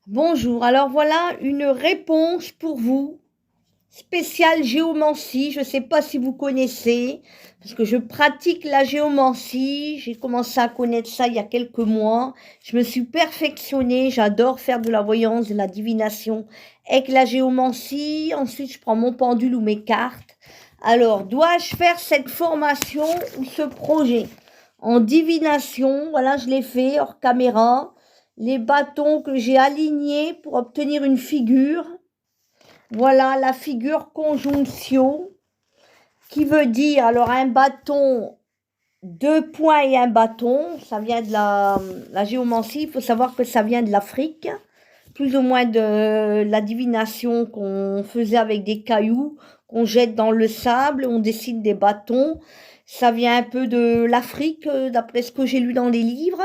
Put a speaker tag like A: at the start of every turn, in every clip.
A: Bonjour, alors voilà une réponse pour vous, spéciale géomancie. Je ne sais pas si vous connaissez, parce que je pratique la géomancie. J'ai commencé à connaître ça il y a quelques mois. Je me suis perfectionnée, j'adore faire de la voyance, de la divination avec la géomancie. Ensuite, je prends mon pendule ou mes cartes. Alors, dois-je faire cette formation ou ce projet en divination? Voilà, je l'ai fait hors caméra. Les bâtons que j'ai alignés pour obtenir une figure. Voilà la figure conjonction qui veut dire, alors un bâton, 2 points et un bâton, ça vient de la géomancie. Il faut savoir que ça vient de l'Afrique, plus ou moins de la divination qu'on faisait avec des cailloux qu'on jette dans le sable, on dessine des bâtons. Ça vient un peu de l'Afrique, d'après ce que j'ai lu dans les livres.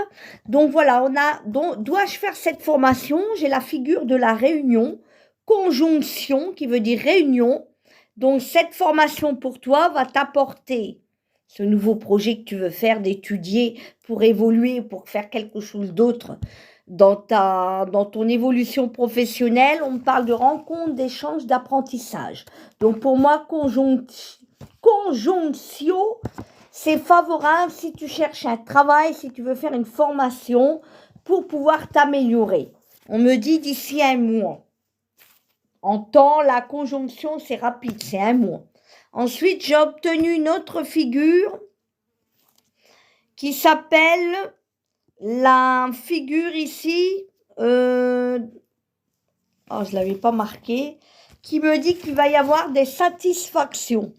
A: Donc voilà, dois-je faire cette formation? J'ai la figure de la réunion, conjonction, qui veut dire réunion. Donc cette formation pour toi va t'apporter ce nouveau projet que tu veux faire, d'étudier pour évoluer, pour faire quelque chose d'autre dans ton évolution professionnelle. On me parle de rencontres, d'échanges, d'apprentissage. Donc pour moi, conjonction, c'est favorable si tu cherches un travail, si tu veux faire une formation pour pouvoir t'améliorer. On me dit d'ici un mois. En temps, la conjonction, c'est rapide, c'est un mois. Ensuite, j'ai obtenu une autre figure qui s'appelle la figure ici, je ne l'avais pas marqué, qui me dit qu'il va y avoir des satisfactions.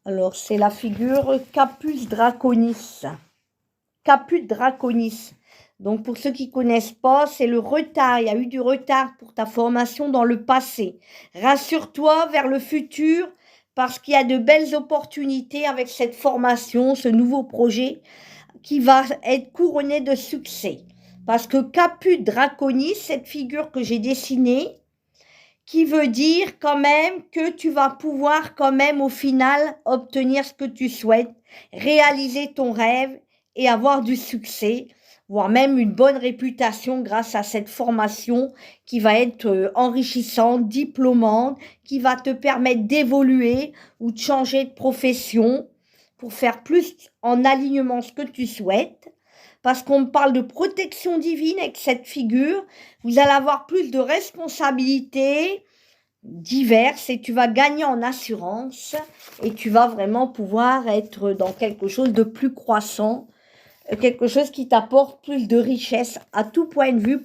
A: Alors, c'est la figure Capus Draconis. Caput Draconis. Donc, pour ceux qui ne connaissent pas, c'est le retard. Il y a eu du retard pour ta formation dans le passé. Rassure-toi vers le futur parce qu'il y a de belles opportunités avec cette formation, ce nouveau projet qui va être couronné de succès. Parce que Caput Draconis, cette figure que j'ai dessinée, qui veut dire quand même que tu vas pouvoir quand même au final obtenir ce que tu souhaites, réaliser ton rêve et avoir du succès, voire même une bonne réputation grâce à cette formation qui va être enrichissante, diplômante, qui va te permettre d'évoluer ou de changer de profession pour faire plus en alignement ce que tu souhaites. Parce qu'on me parle de protection divine avec cette figure, vous allez avoir plus de responsabilités diverses et tu vas gagner en assurance et tu vas vraiment pouvoir être dans quelque chose de plus croissant, quelque chose qui t'apporte plus de richesse à tout point de vue.